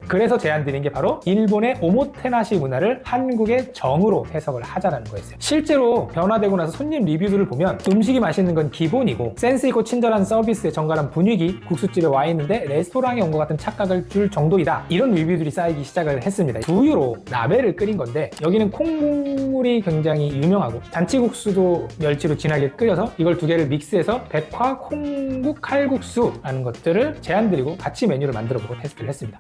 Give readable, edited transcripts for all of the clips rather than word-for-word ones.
그래서 제안드린 게 바로 일본의 오모테나시 문화를 한국의 정으로 해석을 하자라는 거였어요. 실제로 변화되고 나서 손님 리뷰들을 보면 음식이 맛있는 건 기본이고 센스 있고 친절한 서비스에 정갈한 분위기, 국수집에 와 있는데 레스토랑에 온 것 같은 착각을 줄 정도이다, 이런 리뷰들이 쌓이기 시작을 했습니다. 두유로 나베를 끓인 건데 여기는 콩국물이 굉장히 유명하고 잔치국수도 멸치로 진하게 끓여서 이걸 두 개를 믹스해서 백화 콩국 칼국수라는 것들을 제안드리고 같이 메뉴를 만들어보고 테스트를 했습니다.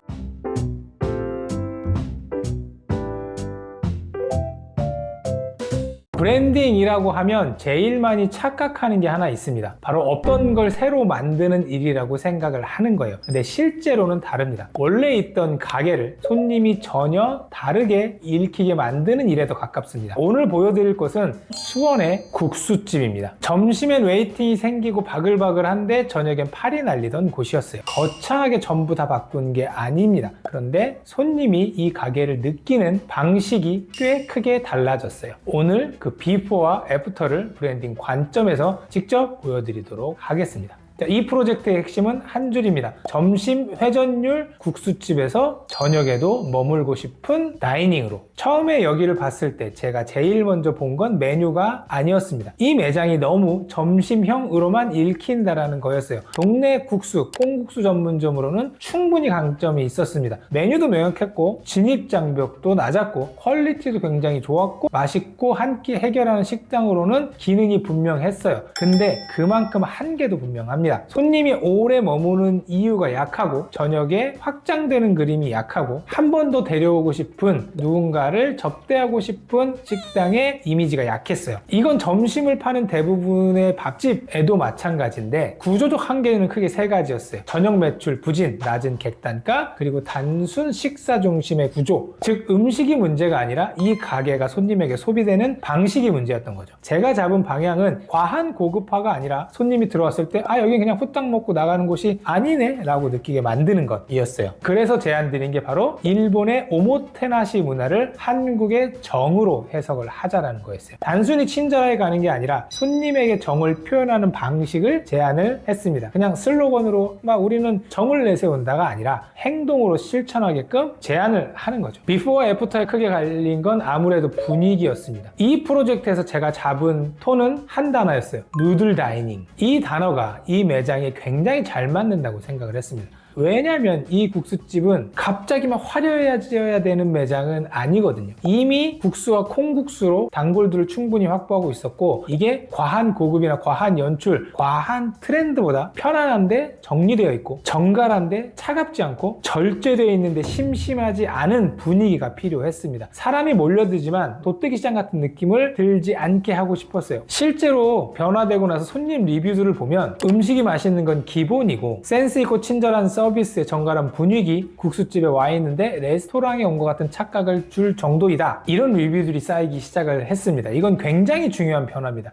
브랜딩이라고 하면 제일 많이 착각하는 게 하나 있습니다. 바로 어떤 걸 새로 만드는 일이라고 생각을 하는 거예요. 근데 실제로는 다릅니다. 원래 있던 가게를 손님이 전혀 다르게 읽히게 만드는 일에 더 가깝습니다. 오늘 보여드릴 곳은 수원의 국수집입니다. 점심엔 웨이팅이 생기고 바글바글한데 저녁엔 팔이 날리던 곳이었어요. 거창하게 전부 다 바꾼 게 아닙니다. 그런데 손님이 이 가게를 느끼는 방식이 꽤 크게 달라졌어요. 오늘 그 비포와 애프터를 브랜딩 관점에서 직접 보여드리도록 하겠습니다. 이 프로젝트의 핵심은 한 줄입니다. 점심 회전율 국수집에서 저녁에도 머물고 싶은 다이닝으로. 처음에 여기를 봤을 때 제가 제일 먼저 본 건 메뉴가 아니었습니다. 이 매장이 너무 점심형으로만 읽힌다라는 거였어요. 동네 국수, 콩국수 전문점으로는 충분히 강점이 있었습니다. 메뉴도 명확했고 진입장벽도 낮았고 퀄리티도 굉장히 좋았고 맛있고 한 끼 해결하는 식당으로는 기능이 분명했어요. 근데 그만큼 한계도 분명합니다. 손님이 오래 머무는 이유가 약하고 저녁에 확장되는 그림이 약하고 한 번 더 데려오고 싶은 누군가를 접대하고 싶은 식당의 이미지가 약했어요. 이건 점심을 파는 대부분의 밥집에도 마찬가지인데 구조적 한계는 크게 세 가지였어요. 저녁 매출 부진, 낮은 객단가, 그리고 단순 식사 중심의 구조. 즉 음식이 문제가 아니라 이 가게가 손님에게 소비되는 방식이 문제였던 거죠. 제가 잡은 방향은 과한 고급화가 아니라 손님이 들어왔을 때 여기 그냥 후딱 먹고 나가는 곳이 아니네 라고 느끼게 만드는 것이었어요. 그래서 제안드린 게 바로 일본의 오모테나시 문화를 한국의 정으로 해석을 하자라는 거였어요. 단순히 친절하게 가는 게 아니라 손님에게 정을 표현하는 방식을 제안을 했습니다. 그냥 슬로건으로 우리는 정을 내세운다가 아니라 행동으로 실천하게끔 제안을 하는 거죠. 비포와 애프터에 크게 갈린 건 아무래도 분위기였습니다. 이 프로젝트에서 제가 잡은 톤은 한 단어였어요. 누들 다이닝. 이 단어가 이 매장에 굉장히 잘 맞는다고 생각을 했습니다. 왜냐면 이 국수집은 갑자기 막 화려해져야 되는 매장은 아니거든요. 이미 국수와 콩국수로 단골들을 충분히 확보하고 있었고 이게 과한 고급이나 과한 연출, 과한 트렌드보다 편안한데 정리되어 있고 정갈한데 차갑지 않고 절제되어 있는데 심심하지 않은 분위기가 필요했습니다. 사람이 몰려들지만 도떼기 시장 같은 느낌을 들지 않게 하고 싶었어요. 실제로 변화되고 나서 손님 리뷰들을 보면 음식이 맛있는 건 기본이고 센스 있고 친절한 서비스에 정갈한 분위기, 국수집에 와 있는데 레스토랑에 온 것 같은 착각을 줄 정도이다, 이런 리뷰들이 쌓이기 시작을 했습니다. 이건 굉장히 중요한 변화입니다.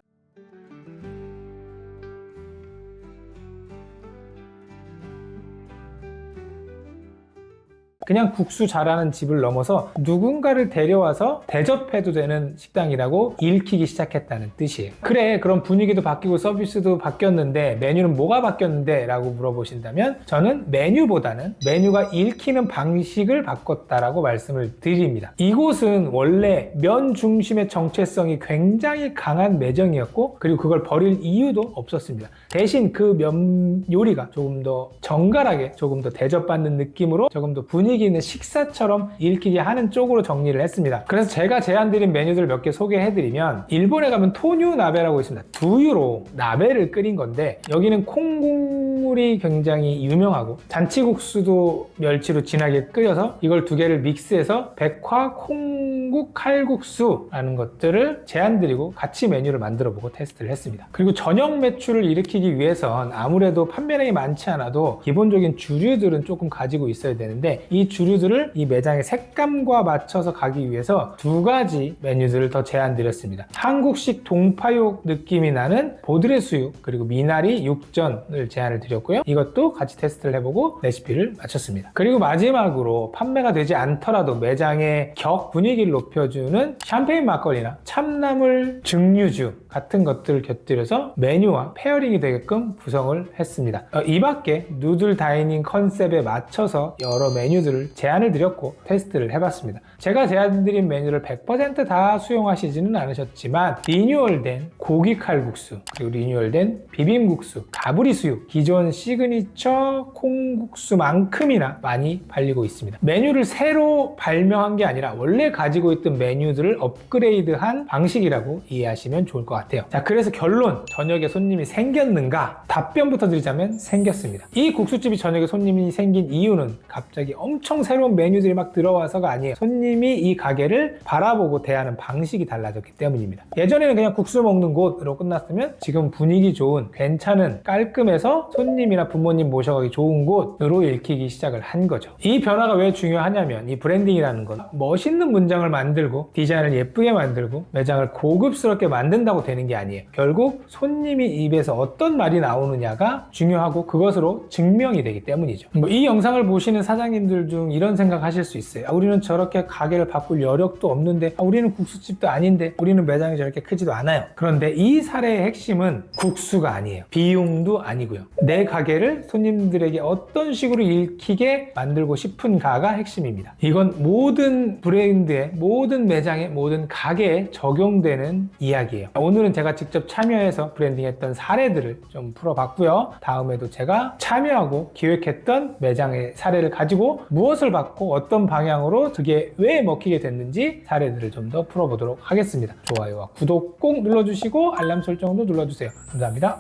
그냥 국수 잘하는 집을 넘어서 누군가를 데려와서 대접해도 되는 식당이라고 읽히기 시작했다는 뜻이에요. 그래, 그럼 분위기도 바뀌고 서비스도 바뀌었는데 메뉴는 뭐가 바뀌었는데? 라고 물어보신다면 저는 메뉴보다는 메뉴가 읽히는 방식을 바꿨다라고 말씀을 드립니다. 이곳은 원래 면 중심의 정체성이 굉장히 강한 매장이었고 그리고 그걸 버릴 이유도 없었습니다. 대신 그 면 요리가 조금 더 정갈하게, 조금 더 대접받는 느낌으로, 조금 더 분위기 있는 식사처럼 읽히게 하는 쪽으로 정리를 했습니다. 그래서 제가 제안드린 메뉴들 몇 개 소개해드리면, 일본에 가면 토뉴 나베라고 있습니다. 두유로 나베를 끓인 건데 여기는 콩국물이 굉장히 유명하고 잔치국수도 멸치로 진하게 끓여서 이걸 두 개를 믹스해서 백화 콩국 칼국수라는 것들을 제안드리고 같이 메뉴를 만들어보고 테스트를 했습니다. 그리고 저녁 매출을 일으키기 위해선 아무래도 판매량이 많지 않아도 기본적인 주류들은 조금 가지고 있어야 되는데 이 주류들을 이 매장의 색감과 맞춰서 가기 위해서 두 가지 메뉴들을 더 제안드렸습니다. 한국식 동파육 느낌이 나는 보드레 수육 그리고 미나리 육전을 제안을 드렸고, 보여줬고요. 이것도 같이 테스트를 해보고 레시피를 마쳤습니다. 그리고 마지막으로 판매가 되지 않더라도 매장의 격 분위기를 높여주는 샴페인 막걸리나 참나물 증류주 같은 것들을 곁들여서 메뉴와 페어링이 되게끔 구성을 했습니다. 이 밖에 누들 다이닝 컨셉에 맞춰서 여러 메뉴들을 제안을 드렸고 테스트를 해봤습니다. 제가 제안드린 메뉴를 100% 다 수용하시지는 않으셨지만 리뉴얼된 고기 칼국수, 그리고 리뉴얼된 비빔국수, 가브리수육, 기존 시그니처 콩국수만큼이나 많이 팔리고 있습니다. 메뉴를 새로 발명한 게 아니라 원래 가지고 있던 메뉴들을 업그레이드한 방식이라고 이해하시면 좋을 것 같아요. 자, 그래서 결론, 저녁에 손님이 생겼는가? 답변부터 드리자면 생겼습니다. 이 국수집이 저녁에 손님이 생긴 이유는 갑자기 엄청 새로운 메뉴들이 막 들어와서가 아니에요. 손님이 이 가게를 바라보고 대하는 방식이 달라졌기 때문입니다. 예전에는 그냥 국수 먹는 곳으로 끝났으면 지금 분위기 좋은, 괜찮은, 깔끔해서 손님이나 부모님 모셔가기 좋은 곳으로 읽히기 시작을 한 거죠. 이 변화가 왜 중요하냐면 이 브랜딩이라는 건 멋있는 문장을 만들고 디자인을 예쁘게 만들고 매장을 고급스럽게 만든다고 되는 게 아니에요. 결국 손님이 입에서 어떤 말이 나오느냐가 중요하고 그것으로 증명이 되기 때문이죠. 이 영상을 보시는 사장님들 중 이런 생각 하실 수 있어요. 우리는 저렇게 가게를 바꿀 여력도 없는데, 우리는 국수집도 아닌데, 우리는 매장이 저렇게 크지도 않아요. 그런데 이 사례의 핵심은 국수가 아니에요. 비용도 아니고요. 내 가게를 손님들에게 어떤 식으로 읽히게 만들고 싶은가가 핵심입니다. 이건 모든 브랜드의, 모든 매장의, 모든 가게에 적용되는 이야기예요. 오늘은 제가 직접 참여해서 브랜딩했던 사례들을 좀 풀어봤고요. 다음에도 제가 참여하고 기획했던 매장의 사례를 가지고 무엇을 받고 어떤 방향으로 그게 왜 먹히게 됐는지 사례들을 좀 더 풀어보도록 하겠습니다. 좋아요와 구독 꼭 눌러주시고 알람 설정도 눌러주세요. 감사합니다.